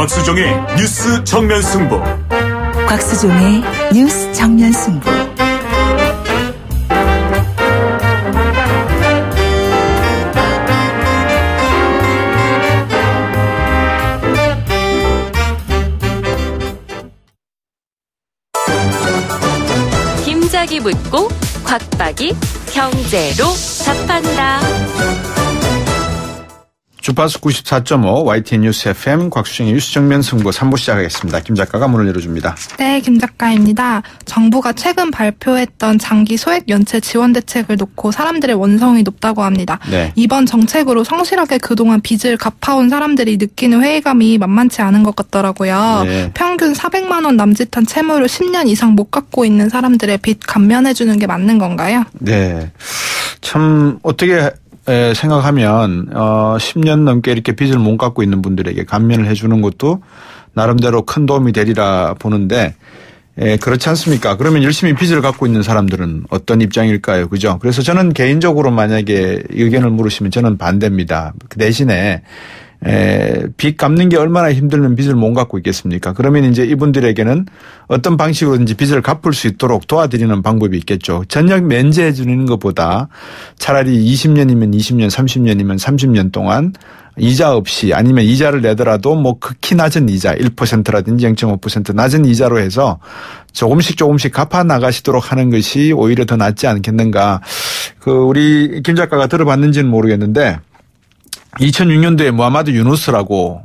곽수종의 뉴스 정면 승부. 곽수종의 뉴스 정면 승부. 김작이 묻고 곽박이 경제로 답한다. 주파수 94.5 YTN 뉴스 FM 곽수정의 뉴스 정면 승부 3부 시작하겠습니다. 김 작가가 문을 열어줍니다. 네, 김 작가입니다. 정부가 최근 발표했던 장기 소액 연체 지원 대책을 놓고 사람들의 원성이 높다고 합니다. 네. 이번 정책으로 성실하게 그동안 빚을 갚아온 사람들이 느끼는 회의감이 만만치 않은 것 같더라고요. 네. 평균 400만 원 남짓한 채무를 10년 이상 못 갚고 있는 사람들의 빚 감면해 주는 게 맞는 건가요? 네. 참 어떻게 생각하면 10년 넘게 이렇게 빚을 못 갚고 있는 분들에게 감면을 해주는 것도 나름대로 큰 도움이 되리라 보는데 그렇지 않습니까? 그러면 열심히 빚을 갖고 있는 사람들은 어떤 입장일까요? 그죠? 그래서 저는 개인적으로 만약에 의견을 물으시면 저는 반대입니다. 그 대신에 빚 갚는 게 얼마나 힘들면 빚을 못 갚고 있겠습니까? 그러면 이제 이분들에게는 어떤 방식으로든지 빚을 갚을 수 있도록 도와드리는 방법이 있겠죠. 전액 면제해 주는 것보다 차라리 20년이면 20년, 30년이면 30년 동안 이자 없이 아니면 이자를 내더라도 뭐 극히 낮은 이자 1%라든지 0.5% 낮은 이자로 해서 조금씩 갚아 나가시도록 하는 것이 오히려 더 낫지 않겠는가. 우리 김 작가가 들어봤는지는 모르겠는데 2006년도에 무하마드 유누스라고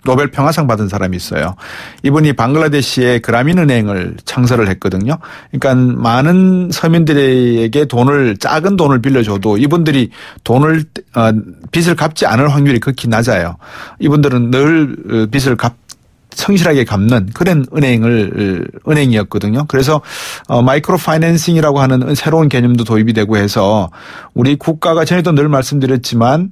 노벨 평화상 받은 사람이 있어요. 이분이 방글라데시의 그라민 은행을 창설을 했거든요. 그러니까 많은 서민들에게 작은 돈을 빌려줘도 이분들이 빚을 갚지 않을 확률이 극히 낮아요. 이분들은 늘 빚을 성실하게 갚는 그런 은행이었거든요. 그래서 마이크로 파이낸싱이라고 하는 새로운 개념도 도입이 되고 해서 우리 국가가 전에도 늘 말씀드렸지만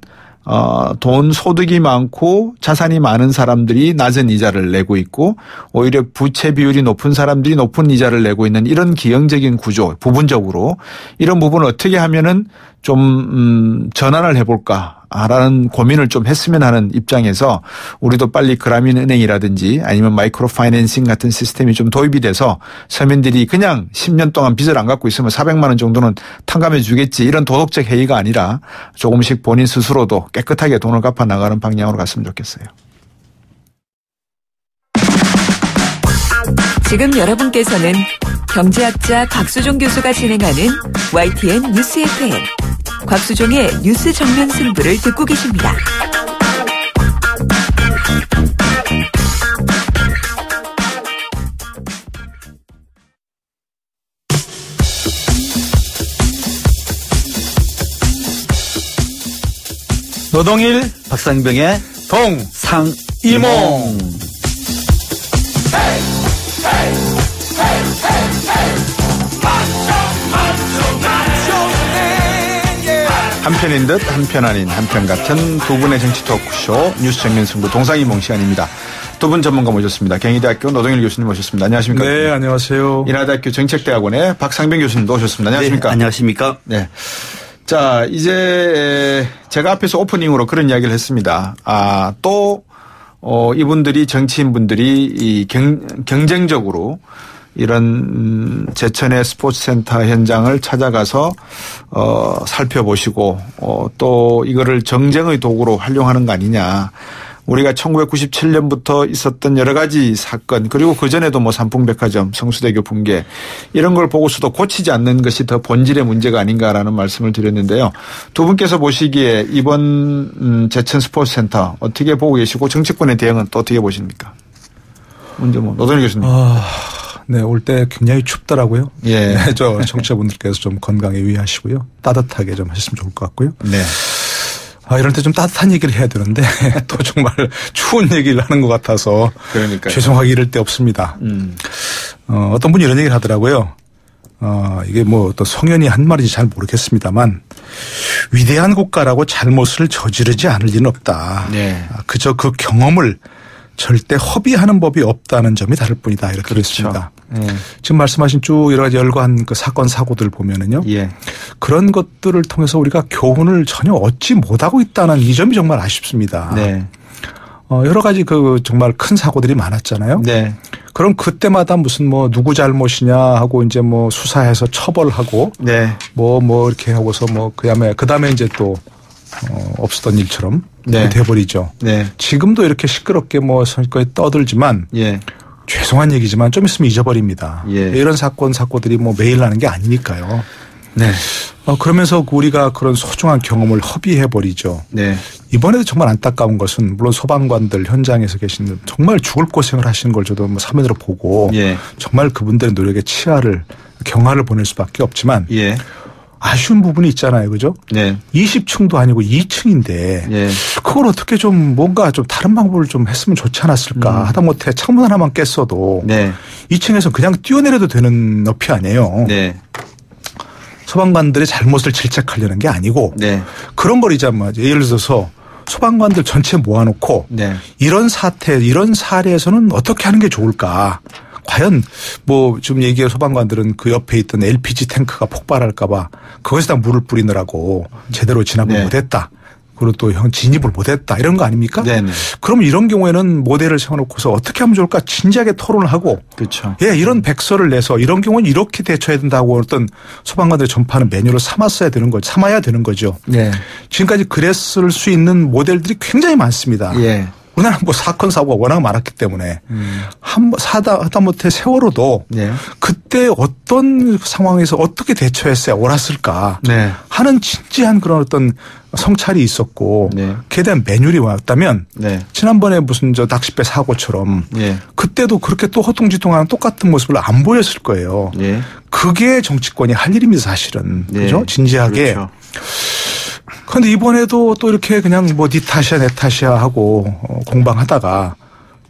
소득이 많고 자산이 많은 사람들이 낮은 이자를 내고 있고 오히려 부채 비율이 높은 사람들이 높은 이자를 내고 있는 이런 기형적인 구조 부분적으로 이런 부분을 어떻게 하면은 좀 전환을 해볼까라는 고민을 좀 했으면 하는 입장에서 우리도 빨리 그라민 은행이라든지 아니면 마이크로 파이낸싱 같은 시스템이 좀 도입이 돼서 서민들이 그냥 10년 동안 빚을 안 갚고 있으면 400만 원 정도는 탕감해 주겠지 이런 도덕적 해이가 아니라 조금씩 본인 스스로도 깨끗하게 돈을 갚아 나가는 방향으로 갔으면 좋겠어요. 지금 여러분께서는 경제학자 곽수종 교수가 진행하는 YTN 뉴스 FM 곽수종의 뉴스 정면 승부를 듣고 계십니다. 노동일 박상병의 동상이몽. 한편인 듯 한편 아닌 한편 같은 두 분의 정치 토크쇼 뉴스 정면 승부 동상이몽 시간입니다. 두 분 전문가 모셨습니다. 경희대학교 노동일 교수님 모셨습니다. 안녕하십니까? 네, 안녕하세요. 인하대학교 정책대학원의 박상병 교수님도 오셨습니다. 안녕하십니까? 네, 안녕하십니까? 네. 자, 이제 제가 앞에서 오프닝으로 그런 이야기를 했습니다. 이분들이 정치인분들이 경쟁적으로 이런 제천의 스포츠센터 현장을 찾아가서 살펴보시고 또 이거를 정쟁의 도구로 활용하는 거 아니냐. 우리가 1997년부터 있었던 여러 가지 사건 그리고 그전에도 뭐 삼풍백화점, 성수대교 붕괴 이런 걸 보고서도 고치지 않는 것이 더 본질의 문제가 아닌가라는 말씀을 드렸는데요. 두 분께서 보시기에 이번 제천 스포츠센터 어떻게 보고 계시고 정치권의 대응은 또 어떻게 보십니까? 먼저 노동일 교수님. 네, 올 때 굉장히 춥더라고요. 예. 네, 저 청취자분들께서 좀 건강에 유의하시고요. 따뜻하게 좀 하셨으면 좋을 것 같고요. 네. 이럴 때 좀 따뜻한 얘기를 해야 되는데 또 정말 추운 얘기를 하는 것 같아서 그러니까요. 죄송하게 이럴 데 없습니다. 어떤 분이 이런 얘기를 하더라고요. 이게 뭐 또 성현이 한 말인지 잘 모르겠습니다만 위대한 국가라고 잘못을 저지르지 않을 리는 없다. 네. 그저 그 경험을 절대 허비하는 법이 없다는 점이 다를 뿐이다. 이렇게 그랬습니다. 그렇죠. 지금 말씀하신 쭉 여러 가지 열거한 그 사건 사고들 보면은요. 예. 그런 것들을 통해서 우리가 교훈을 전혀 얻지 못하고 있다는 이 점이 정말 아쉽습니다. 네. 여러 가지 그 정말 큰 사고들이 많았잖아요. 네. 그럼 그때마다 무슨 뭐 누구 잘못이냐 하고 이제 뭐 수사해서 처벌하고 네. 뭐 이렇게 하고서 뭐 그다음에 이제 또 없었던 일처럼 네. 돼버리죠. 네. 지금도 이렇게 시끄럽게 뭐 떠들지만 예. 죄송한 얘기지만 좀 있으면 잊어버립니다. 예. 이런 사건들이 뭐 매일 나는 게 아니니까요. 네. 그러면서 우리가 그런 소중한 경험을 허비해버리죠. 네. 이번에도 정말 안타까운 것은 물론 소방관들 현장에서 계신 정말 죽을 고생을 하시는 걸 저도 뭐 사면으로 보고 예. 정말 그분들의 노력에 경하를 보낼 수밖에 없지만 예. 아쉬운 부분이 있잖아요. 그죠? 네. 20층도 아니고 2층인데 예. 그걸 어떻게 좀 뭔가 좀 다른 방법을 좀 했으면 좋지 않았을까 하다못해 창문 하나만 깼어도 네. 2층에서 그냥 뛰어내려도 되는 높이 아니에요. 네. 소방관들의 잘못을 질책하려는 게 아니고 네. 그런 걸 이제 예를 들어서 소방관들 전체 모아놓고 네. 이런 사례에서는 어떻게 하는 게 좋을까. 과연 뭐 좀 얘기해 소방관들은 그 옆에 있던 LPG 탱크가 폭발할까 봐 그것에다 물을 뿌리느라고 제대로 진압을 네. 못했다. 그리고 또 진입을 못했다. 이런 거 아닙니까? 네네. 그럼 이런 경우에는 모델을 세워놓고서 어떻게 하면 좋을까 진지하게 토론을 하고 그렇죠. 예, 이런 백서를 내서 이런 경우는 이렇게 대처해야 된다고 어떤 소방관들이 전파하는 매뉴얼을 삼아야 되는 거죠. 네. 지금까지 그랬을 수 있는 모델들이 굉장히 많습니다. 예. 우리나라 뭐 사건 사고가 워낙 많았기 때문에 하다못해 세월호도 네. 그때 어떤 상황에서 어떻게 대처했어야 옳았을까 네. 하는 진지한 그런 어떤 성찰이 있었고 네. 그에 대한 매뉴얼이 왔다면 네. 지난번에 무슨 낚싯배 사고처럼 예. 그때도 그렇게 또 허둥지둥하는 똑같은 모습을 안 보였을 거예요. 예. 그게 정치권이 할 일입니다, 사실은. 네. 그죠? 진지하게. 그렇죠. 그런데 이번에도 또 이렇게 그냥 뭐 네 탓이야 내 탓이야 하고 공방하다가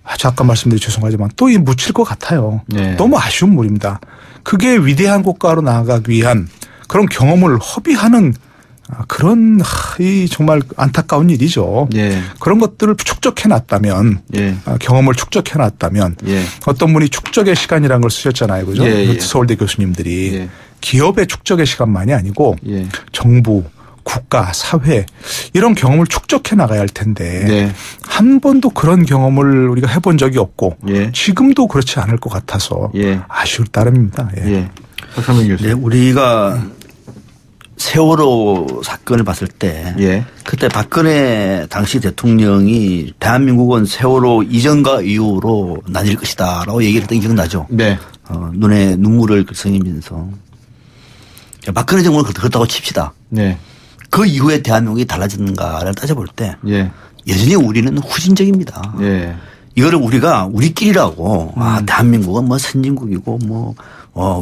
아주 아까 말씀드린 죄송하지만 또 묻힐 것 같아요. 네. 너무 아쉬운 물입니다. 그게 위대한 국가로 나아가기 위한 그런 경험을 허비하는 그런 이 정말 안타까운 일이죠. 예. 그런 것들을 축적해놨다면 예. 경험을 축적해놨다면 예. 어떤 분이 축적의 시간이라는 걸 쓰셨잖아요. 그죠? 예, 예. 서울대 교수님들이 예. 기업의 축적의 시간만이 아니고 예. 정부 국가, 사회 이런 경험을 축적해 나가야 할 텐데 네. 한 번도 그런 경험을 우리가 해본 적이 없고 예. 지금도 그렇지 않을 것 같아서 예. 아쉬울 따름입니다. 예. 예. 박상민 교수님. 네, 우리가 세월호 사건을 봤을 때 예. 그때 박근혜 당시 대통령이 대한민국은 세월호 이전과 이후로 나뉠 것이다라고 얘기를 했던 게 기억나죠. 네. 눈에 눈물을 글썽이면서 박근혜 정부는 그렇다고 칩시다. 네. 그 이후에 대한민국이 달라졌는가를 따져볼 때 예. 여전히 우리는 후진적입니다. 예. 이거를 우리가 우리끼리라고 대한민국은 뭐 선진국이고 뭐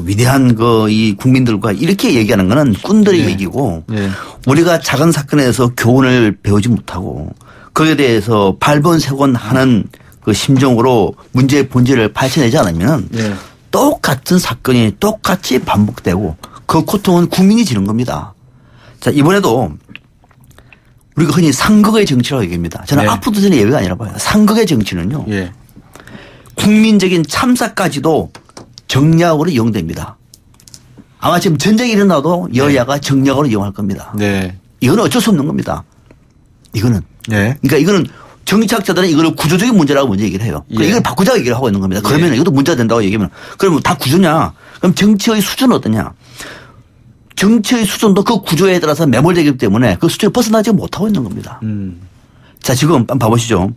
위대한 이 국민들과 이렇게 얘기하는 거는 꾼들의 예. 얘기고 예. 우리가 작은 사건에서 교훈을 배우지 못하고 거기에 대해서 발본색원하는 그 심정으로 문제의 본질을 파헤쳐내지 않으면 예. 똑같은 사건이 똑같이 반복되고 그 고통은 국민이 지는 겁니다. 자, 이번에도 우리가 흔히 상극의 정치라고 얘기합니다. 저는 네. 앞으로도 저는 예외가 아니라 봐요. 상극의 정치는요. 예. 국민적인 참사까지도 정략으로 이용됩니다. 아마 지금 전쟁이 일어나도 여야가 정략으로 이용할 겁니다. 네. 이거는 어쩔 수 없는 겁니다. 이거는. 네. 그러니까 이거는 정치학자들은 이거를 구조적인 문제라고 먼저 얘기를 해요. 그러니까 예. 이걸 바꾸자고 얘기를 하고 있는 겁니다. 그러면 이것도 문제가 된다고 얘기하면 그러면 다 구조냐? 그럼 정치의 수준은 어떠냐? 정치의 수준도 그 구조에 따라서 매몰되기 때문에 그 수준을 벗어나지 못하고 있는 겁니다. 자, 지금 한번 봐보시죠.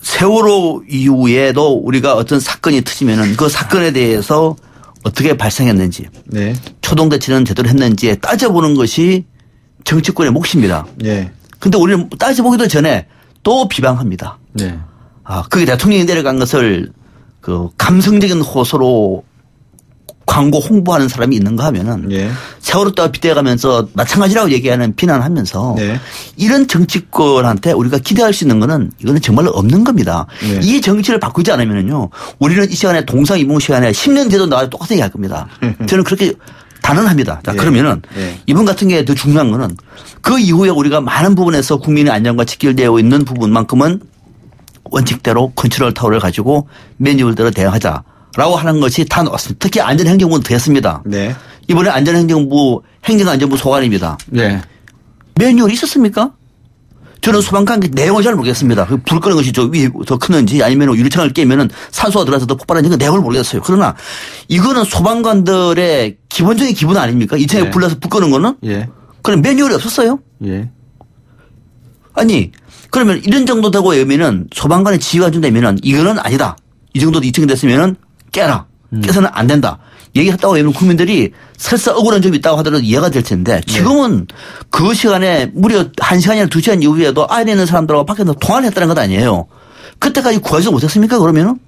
세월호 이후에도 우리가 어떤 사건이 터지면은 그 사건에 대해서 어떻게 발생했는지, 네. 초동 대처는 제대로 했는지에 따져보는 것이 정치권의 몫입니다. 예. 근데 우리는 따져보기도 전에 또 비방합니다. 네. 그게 대통령이 내려간 것을 그 감성적인 호소로 광고 홍보하는 사람이 있는가 하면은 예. 세월호 때와 빗대가면서 마찬가지라고 얘기하는 비난하면서 네. 이런 정치권한테 우리가 기대할 수 있는 거는 이거는 정말로 없는 겁니다. 네. 이 정치를 바꾸지 않으면은요 우리는 이 시간에 동상이몽 시간에 10년 뒤도 나와도 똑같은 얘기 할 겁니다. 저는 그렇게 단언합니다. 자, 예. 그러면은 예. 이번 같은 게 더 중요한 거는 그 이후에 우리가 많은 부분에서 국민의 안전과 직결되어 있는 부분만큼은 원칙대로 컨트롤 타워를 가지고 매뉴얼대로 대응하자라고 하는 것이 다 나왔습니다. 특히 안전행정부는 됐습니다. 네. 이번에 안전행정부 행정안전부 소관입니다. 네. 매뉴얼이 있었습니까? 저는 소방관 내용을 잘 모르겠습니다. 불 끄는 것이 저 위에 더 크는지 아니면 유리창을 깨면은 산소가 들어가서 더 폭발하는지 그 내용을 모르겠어요. 그러나 이거는 소방관들의 기본적인 기분 아닙니까? 2층에 불나서 불 끄는 거는? 예. 그럼 매뉴얼이 없었어요? 예. 아니 그러면 이런 정도 되고 하면은 소방관의 지휘가 준다면은 이거는 아니다. 이 정도 2층이 됐으면은 깨라. 깨서는 안 된다. 얘기했다고 하면 국민들이 설사 억울한 점이 있다고 하더라도 이해가 될 텐데 지금은 그 시간에 무려 1시간이나 2시간 이후에도 안에 있는 사람들하고 밖에서 통화를 했다는 것 아니에요. 그때까지 구하지 못했습니까 그러면은?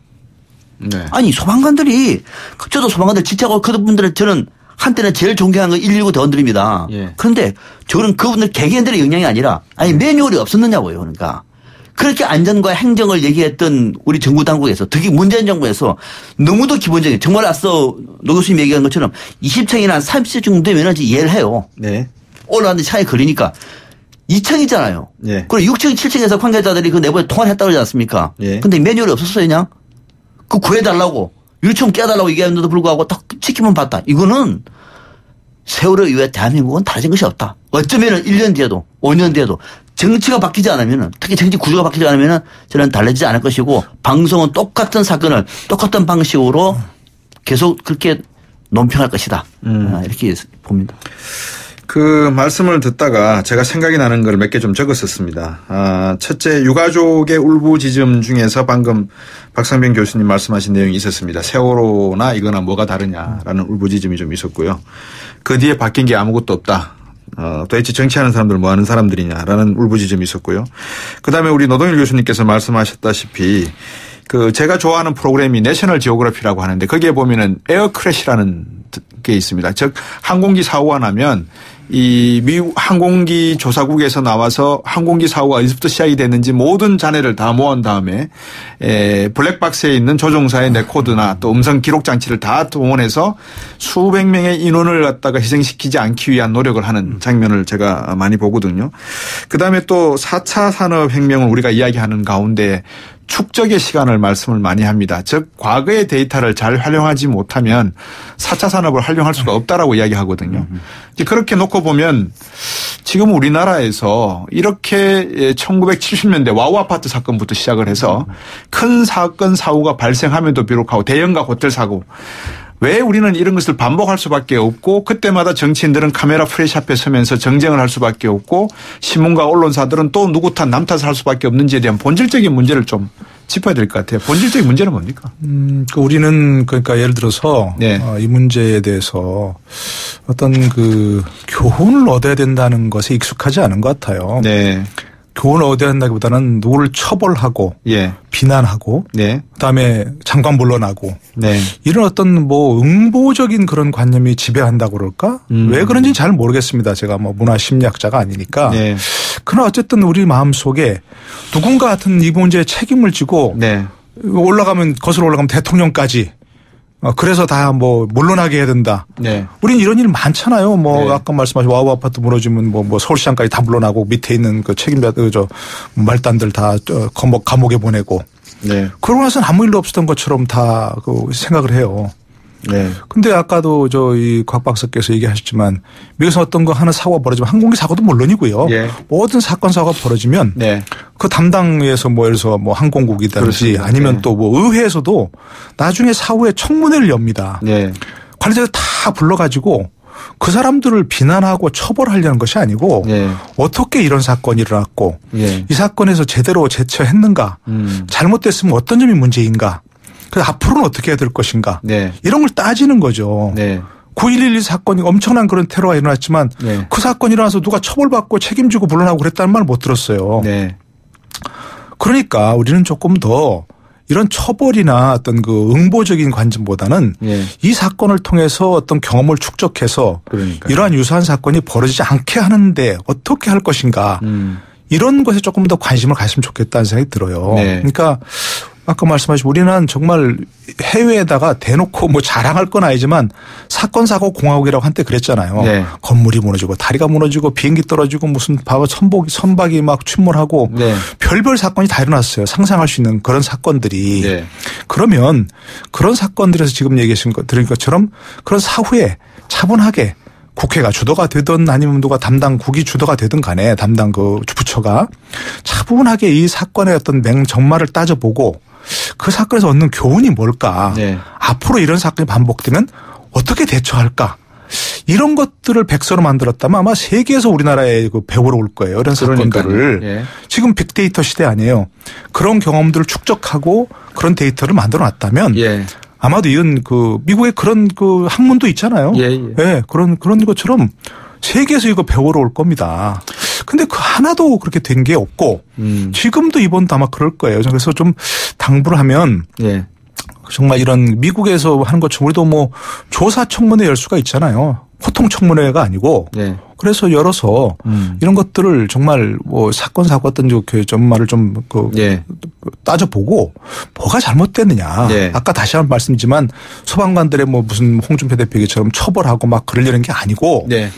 네. 아니 소방관들이 저도 소방관들 진짜고 그분들은 저는 한때는 제일 존경한 건 119 대원들입니다. 예. 그런데 저는 그분들 개개인들의 역량이 아니라 아니 매뉴얼이 없었느냐고요. 그러니까. 그렇게 안전과 행정을 얘기했던 우리 정부 당국에서 특히 문재인 정부에서 너무도 기본적인 정말 앞서 노 교수님 얘기한 것처럼 20층이나 30층 정도 되면 이해를 해요. 네. 올라왔는데 차에 걸리니까 2층이잖아요. 예. 그리고 6층, 7층에서 관계자들이 그 내부에 통화를 했다고 그러지 않습니까? 예. 근데 매뉴얼이 없었어요, 그냥. 그 구해달라고. 유리창 깨달라고 얘기했는데도 불구하고 딱 지키면 봤다. 이거는 세월호 이후에 대한민국은 달라진 것이 없다. 어쩌면은 1년 뒤에도 5년 뒤에도 정치가 바뀌지 않으면은 특히 정치 구조가 바뀌지 않으면은 저는 달라지지 않을 것이고 방송은 똑같은 사건을 똑같은 방식으로 계속 그렇게 논평할 것이다. 이렇게 봅니다. 그 말씀을 듣다가 제가 생각이 나는 걸 몇 개 좀 적었었습니다. 첫째, 유가족의 울부짖음 중에서 방금 박상병 교수님 말씀하신 내용이 있었습니다. 세월호나 이거나 뭐가 다르냐라는 울부짖음이 좀 있었고요. 그 뒤에 바뀐 게 아무것도 없다. 도대체 정치하는 사람들 뭐 하는 사람들이냐라는 울부짖음이 있었고요. 그다음에 우리 노동일 교수님께서 말씀하셨다시피 그 제가 좋아하는 프로그램이 내셔널 지오그래피라고 하는데 거기에 보면은 에어 크래시라는 게 있습니다. 즉 항공기 사고가 나면 이 미국 항공기 조사국에서 나와서 항공기 사고가 어디서부터 시작이 됐는지 모든 잔해를 다 모은 다음에 블랙박스에 있는 조종사의 레코드나 또 음성 기록 장치를 다 동원해서 수백 명의 인원을 갖다가 희생시키지 않기 위한 노력을 하는 장면을 제가 많이 보거든요. 그다음에 또 4차 산업혁명을 우리가 이야기하는 가운데 축적의 시간을 말씀을 많이 합니다. 즉 과거의 데이터를 잘 활용하지 못하면 4차 산업을 활용할 수가 없다라고 이야기하거든요. 이제 그렇게 놓고 보면 지금 우리나라에서 이렇게 1970년대 와우 아파트 사건부터 시작을 해서 큰 사건 사고가 발생함에도 불구하고 대형가 호텔 사고 왜 우리는 이런 것을 반복할 수밖에 없고 그때마다 정치인들은 카메라 프레시 앞에 서면서 정쟁을 할 수밖에 없고 신문과 언론사들은 또 누구 탓 남 탓을 할 수밖에 없는지에 대한 본질적인 문제를 좀 짚어야 될 것 같아요. 본질적인 문제는 뭡니까? 우리는 그러니까 예를 들어서 네. 이 문제에 대해서 어떤 그 교훈을 얻어야 된다는 것에 익숙하지 않은 것 같아요. 네. 교훈을 얻어야 한다기보다는 누구를 처벌하고 예. 비난하고 네. 그다음에 장관 물러나고 네. 이런 어떤 뭐 응보적인 그런 관념이 지배한다고 그럴까? 왜 그런지는 잘 모르겠습니다. 제가 뭐 문화 심리학자가 아니니까. 네. 그러나 어쨌든 우리 마음속에 누군가 같은 이 문제에 책임을 지고 네. 거슬러 올라가면 대통령까지 그래서 다 뭐 물러나게 해야 된다. 네. 우린 이런 일 많잖아요. 뭐 네. 아까 말씀하신 와우 아파트 무너지면 뭐 서울시장까지 다 물러나고 밑에 있는 그 책임자 말단들 다 감옥에 보내고. 네. 그러고 나서는 아무 일도 없었던 것처럼 다 그 생각을 해요. 네. 근데 아까도 이 곽 박사께서 얘기하셨지만 미국에서 어떤 거 하나 사고가 벌어지면 항공기 사고도 물론이고요. 예. 모든 사건 사고가 벌어지면 네. 그 담당에서 뭐 예를 들어서 뭐 항공국이든지 그렇습니다. 아니면 네. 또 뭐 의회에서도 나중에 사후에 청문회를 엽니다. 네. 관리자들 다 불러가지고 그 사람들을 비난하고 처벌하려는 것이 아니고 네. 어떻게 이런 사건이 일어났고 예. 이 사건에서 제대로 제처했는가 잘못됐으면 어떤 점이 문제인가 그래서 앞으로는 어떻게 해야 될 것인가 네. 이런 걸 따지는 거죠. 네. 9.11 사건이 엄청난 그런 테러가 일어났지만 네. 그 사건이 일어나서 누가 처벌받고 책임지고 물러나고 그랬다는 말 못 들었어요. 네. 그러니까 우리는 조금 더 이런 처벌이나 어떤 그 응보적인 관점보다는 네. 이 사건을 통해서 어떤 경험을 축적해서 그러니까요. 이러한 유사한 사건이 벌어지지 않게 하는데 어떻게 할 것인가 이런 것에 조금 더 관심을 가졌으면 좋겠다는 생각이 들어요. 네. 그러니까 아까 말씀하신 우리는 정말 해외에다가 대놓고 뭐 자랑할 건 아니지만 사건 사고 공화국이라고 한때 그랬잖아요. 네. 건물이 무너지고 다리가 무너지고 비행기 떨어지고 무슨 선박이 막 침몰하고 네. 별별 사건이 다 일어났어요. 상상할 수 있는 그런 사건들이. 네. 그러면 그런 사건들에서 지금 얘기하신 것 들은 것처럼 그런 사후에 차분하게 국회가 주도가 되든 아니면 누가 담당국이 주도가 되든 간에 담당 그 부처가 차분하게 이 사건의 어떤 전말을 따져보고 그 사건에서 얻는 교훈이 뭘까? 네. 앞으로 이런 사건이 반복되면 어떻게 대처할까? 이런 것들을 백서로 만들었다면 아마 세계에서 우리나라에 배우러 올 거예요. 이런 사건들을. 예. 지금 빅데이터 시대 아니에요. 그런 경험들을 축적하고 그런 데이터를 만들어 놨다면 예. 아마도 이건 미국에 그런 학문도 있잖아요. 예, 그런 것처럼 세계에서 이거 배우러 올 겁니다. 근데 하나도 그렇게 된 게 없고 지금도 이번도 아마 그럴 거예요. 그래서 좀 당부를 하면 예. 정말 이런 미국에서 하는 것처럼 우리도 뭐 조사 청문회 열 수가 있잖아요. 호통 청문회가 아니고 예. 그래서 열어서 이런 것들을 정말 뭐 사건 어떤 전말을 좀 예. 따져보고 뭐가 잘못됐느냐. 예. 아까 다시 한번 말씀드리지만 소방관들의 뭐 무슨 홍준표 대표 얘기처럼 처벌하고 막 그러려는 게 아니고 예.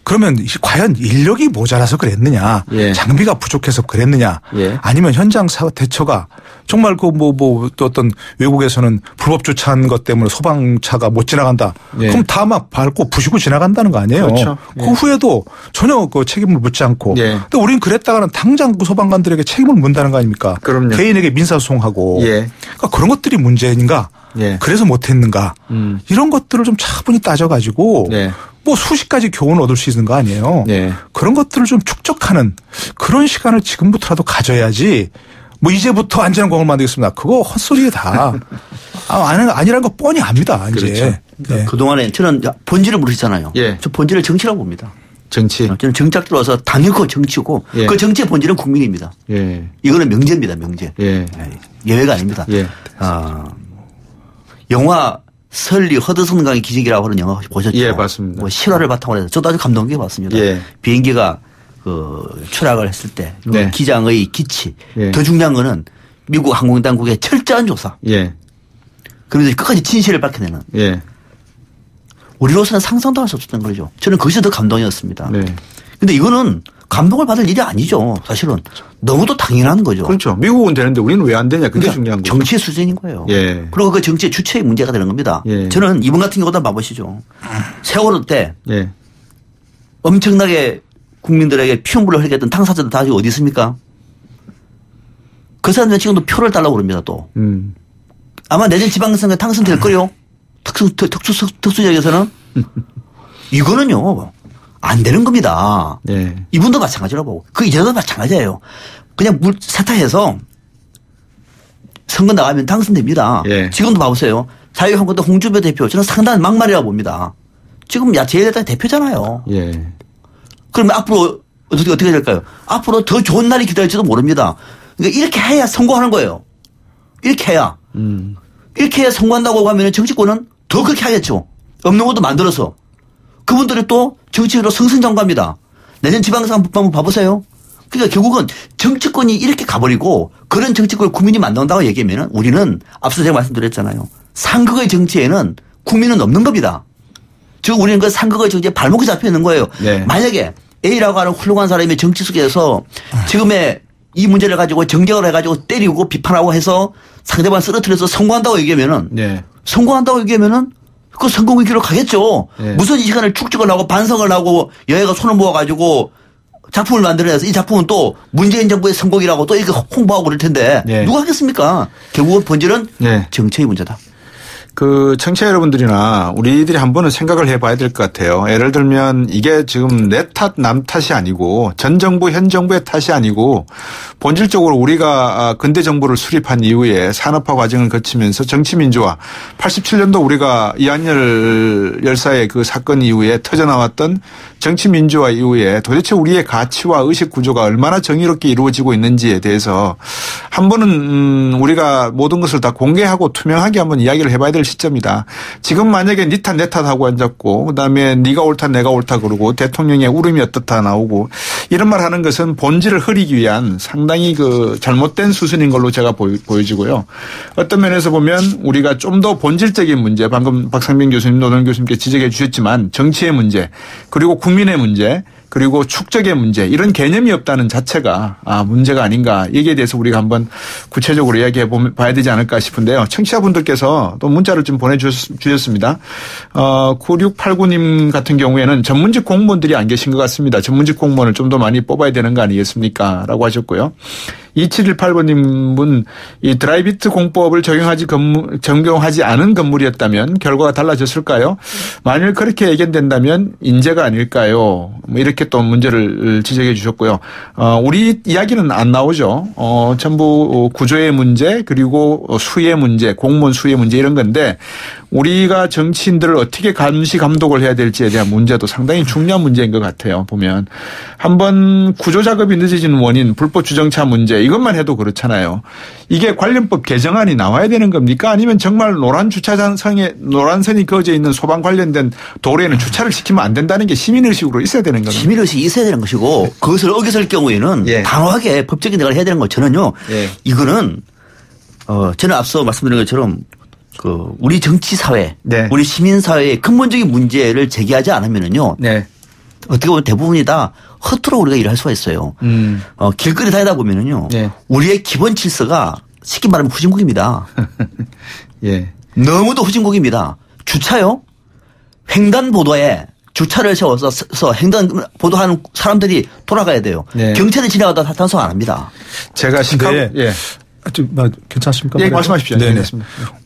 그러면 과연 인력이 모자라서 그랬느냐, 예. 장비가 부족해서 그랬느냐, 예. 아니면 현장 대처가 정말 또 어떤 외국에서는 불법 주차한 것 때문에 소방차가 못 지나간다. 예. 그럼 다 막 밟고 부시고 지나간다는 거 아니에요. 그렇죠. 그 예. 후에도 전혀 책임을 묻지 않고. 예. 근데 우리는 그랬다가는 당장 소방관들에게 책임을 묻는다는 거 아닙니까? 그럼요. 개인에게 민사소송하고. 예. 그러니까 그런 것들이 문제인가? 예. 그래서 못했는가? 이런 것들을 좀 차분히 따져가지고. 예. 뭐 수십 가지 교훈을 얻을 수 있는 거 아니에요. 네. 그런 것들을 좀 축적하는 그런 시간을 지금부터라도 가져야지 뭐 이제부터 안전공을 만들겠습니다. 그거 헛소리에 다. 아니라는 거 뻔히 압니다. 이제. 그렇죠. 네. 그동안에 저는 본질을 물으시잖아요. 예. 저 본질을 정치라고 봅니다. 정치. 저는 정작 들어와서 당연히 그거 정치고 예. 그 정치의 본질은 국민입니다. 예. 이거는 명제입니다. 명제. 예. 예외가 아닙니다. 예. 영화 설리 허드슨강의 기적이라고 하는 영화 혹시 보셨죠? 예, 봤습니다. 뭐 실화를 바탕으로 해서 저도 아주 감동 깊게 봤습니다. 예. 비행기가 추락을 했을 때 네. 기장의 기치. 예. 더 중요한 거는 미국 항공당국의 철저한 조사. 예. 그러면서 끝까지 진실을 밝혀내는. 예. 우리로서는 상상도 할 수 없었던 거죠. 저는 거기서 더 감동이었습니다. 네. 근데 이거는 감동을 받을 일이 아니죠. 사실은 너무도 당연한 거죠. 그렇죠. 미국은 되는데 우리는 왜 안 되냐. 그게 그러니까 중요한 거죠. 정치의 수준인 거예요. 예. 그리고 그 정치의 주체의 문제가 되는 겁니다. 예. 저는 이번 같은 경우도 봐보시죠. 세월호 때 예. 엄청나게 국민들에게 피눈물을 흘리게 했던 당사자들 다 어디 있습니까? 그 사람들은 지금도 표를 달라고 그럽니다. 또. 아마 내년 지방선거에 당선될 거요. 특수지역에서는. 이거는요. 안 되는 겁니다. 네. 이분도 마찬가지라고. 그 이전도 마찬가지예요. 그냥 물 세타해서 선거 나가면 당선됩니다. 예. 지금도 봐보세요. 자유한국당 홍준표 대표 저는 상당한 막말이라고 봅니다. 지금 제1야당 대표잖아요. 예. 그러면 앞으로 어떻게 될까요? 앞으로 더 좋은 날이 기다릴지도 모릅니다. 그러니까 이렇게 해야 선거하는 거예요. 이렇게 해야. 이렇게 해야 선거한다고 하면 정치권은 더 그렇게 하겠죠. 없는 것도 만들어서. 그분들이 또 정치로 승승장구합니다. 내년 지방선거 한번 봐보세요. 그러니까 결국은 정치권이 이렇게 가버리고 그런 정치권을 국민이 만든다고 얘기하면 우리는 앞서 제가 말씀드렸잖아요. 상극의 정치에는 국민은 없는 겁니다. 즉 우리는 그 상극의 정치에 발목이 잡혀 있는 거예요. 네. 만약에 A라고 하는 훌륭한 사람이 정치 속에서 지금의 이 문제를 가지고 정쟁을 해가지고 때리고 비판하고 해서 상대방 쓰러뜨려서 선거한다고 얘기하면은 네. 선거한다고 얘기하면은 그 선거 위기로 가겠죠. 네. 무슨 이 시간을 축적을 하고 반성을 하고 여야가 손을 모아가지고 작품을 만들어내서 이 작품은 또 문재인 정부의 선곡이라고 또 이렇게 홍보하고 그럴 텐데 네. 누가 하겠습니까? 결국은 본질은 네. 정치의 문제다. 그 청취자 여러분들이나 우리들이 한 번은 생각을 해봐야 될 것 같아요. 예를 들면 이게 지금 내 탓, 남 탓이 아니고 전 정부, 현 정부의 탓이 아니고 본질적으로 우리가 근대 정부를 수립한 이후에 산업화 과정을 거치면서 정치민주화 87년도 우리가 이한열 열사의 그 사건 이후에 터져나왔던 정치민주화 이후에 도대체 우리의 가치와 의식 구조가 얼마나 정의롭게 이루어지고 있는지에 대해서 한 번은 우리가 모든 것을 다 공개하고 투명하게 한번 이야기를 해봐야 될 시점이다. 지금 만약에 니 탓 내 탓하고 앉았고 그다음에 네가 옳다 내가 옳다 그러고 대통령의 울음이 어떻다 나오고 이런 말 하는 것은 본질을 흐리기 위한 상당히 그 잘못된 수순인 걸로 제가 보여지고요. 어떤 면에서 보면 우리가 좀 더 본질적인 문제 방금 박상민 교수님 노동 교수님께 지적해 주셨지만 정치의 문제 그리고 국민의 문제 그리고 축적의 문제 이런 개념이 없다는 자체가 문제가 아닌가 여기에 대해서 우리가 한번 구체적으로 이야기해 봐야 되지 않을까 싶은데요. 청취자분들께서 또 문자를 좀 보내주셨습니다. 9689님 같은 경우에는 전문직 공무원들이 안 계신 것 같습니다. 전문직 공무원을 좀 더 많이 뽑아야 되는 거 아니겠습니까? 라고 하셨고요. 2718번님은 이 드라이비트 공법을 적용하지 않은 건물이었다면 결과가 달라졌을까요? 만일 그렇게 예견된다면 인재가 아닐까요? 뭐 이렇게 또 문제를 지적해 주셨고요. 우리 이야기는 안 나오죠. 전부 구조의 문제 그리고 수의 문제, 공무원 수의 문제 이런 건데 우리가 정치인들을 어떻게 감시 감독을 해야 될지에 대한 문제도 상당히 중요한 문제인 것 같아요. 보면 한번 구조 작업이 늦어지는 원인, 불법 주정차 문제 이것만 해도 그렇잖아요. 이게 관련법 개정안이 나와야 되는 겁니까? 아니면 정말 노란 주차장상에 노란선이 그어져 있는 소방 관련된 도로에는 주차를 시키면 안 된다는 게 시민의식으로 있어야 되는 겁니다. 시민의식이 있어야 되는 것이고 그것을 어겼을 경우에는 단호하게 법적인 대응을 해야 되는 것 저는요. 이거는 저는 앞서 말씀드린 것처럼 우리 정치 사회, 우리 시민 사회의 근본적인 문제를 제기하지 않으면은요. 어떻게 보면 대부분이 다 허투루 우리가 일을 할 수가 있어요. 길거리 다니다 보면은요. 우리의 기본 질서가 쉽게 말하면 후진국입니다. 너무도 후진국입니다. 주차요. 횡단보도에 주차를 세워서 횡단보도하는 사람들이 돌아가야 돼요. 경찰이 지나가다 단속 안 합니다. 제가 시카고 괜찮습니까? 예, 말씀하십시오. 네네.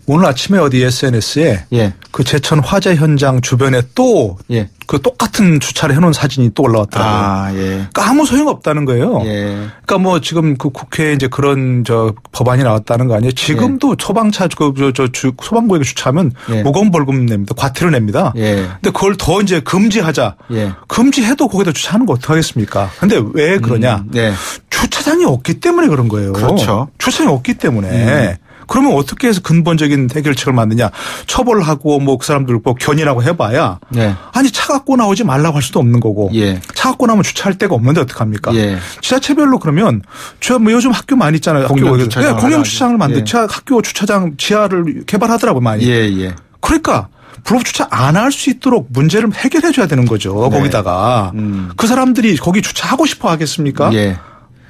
오늘 아침에 어디 SNS에 그 제천 화재 현장 주변에 또 그 똑같은 주차를 해놓은 사진이 또 올라왔더라고요. 그러니까 아무 소용 없다는 거예요. 그러니까 뭐 지금 그 국회에 이제 그런 법안이 나왔다는 거 아니에요? 지금도 소방차 소방구역에 주차하면 무거운 벌금 냅니다. 과태료 냅니다. 근데 그걸 더 이제 금지하자. 금지해도 거기다 주차하는 거 어떻게 하겠습니까? 근데 왜 그러냐? 주차장이 없기 때문에 그런 거예요. 그렇죠. 주차장이 없기 때문에. 그러면 어떻게 해서 근본적인 해결책을 만드냐. 처벌하고 뭐 그 사람들 뭐 견인하고 해봐야. 아니 차 갖고 나오지 말라고 할 수도 없는 거고. 차 갖고 나오면 주차할 데가 없는데 어떡합니까. 지자체별로 그러면 뭐 요즘 학교 많이 있잖아요. 공영 주차장을 만든 학교 주차장 지하를 개발하더라고요. 많이. 그러니까 불법 주차 안 할 수 있도록 문제를 해결해 줘야 되는 거죠. 거기다가. 그 사람들이 거기 주차하고 싶어 하겠습니까?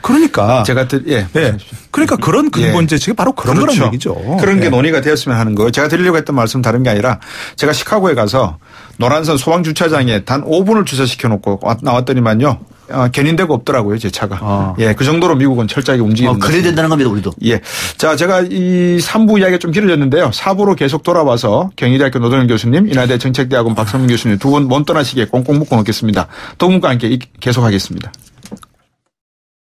그러니까 제가 그러니까 그런 근본 재책이 바로 그런 거란 얘기죠. 그런 게 논의가 되었으면 하는 거예요. 제가 드리려고 했던 말씀 다른 게 아니라 제가 시카고에 가서 노란선 소방 주차장에 단 5분을 주차시켜 놓고 나왔더니만요. 견인되고 없더라고요, 제 차가. 그 정도로 미국은 철저하게 움직이는 거죠. 그래야 된다는 겁니다, 우리도. 자, 제가 이 3부 이야기가 좀 길어졌는데요. 4부로 계속 돌아와서 경희대학교 노동현 교수님, 인하대 정책대학원 박성민 교수님 두 분 못 떠나시게 꽁꽁 묶어 놓겠습니다. 두 분과 함께 계속하겠습니다.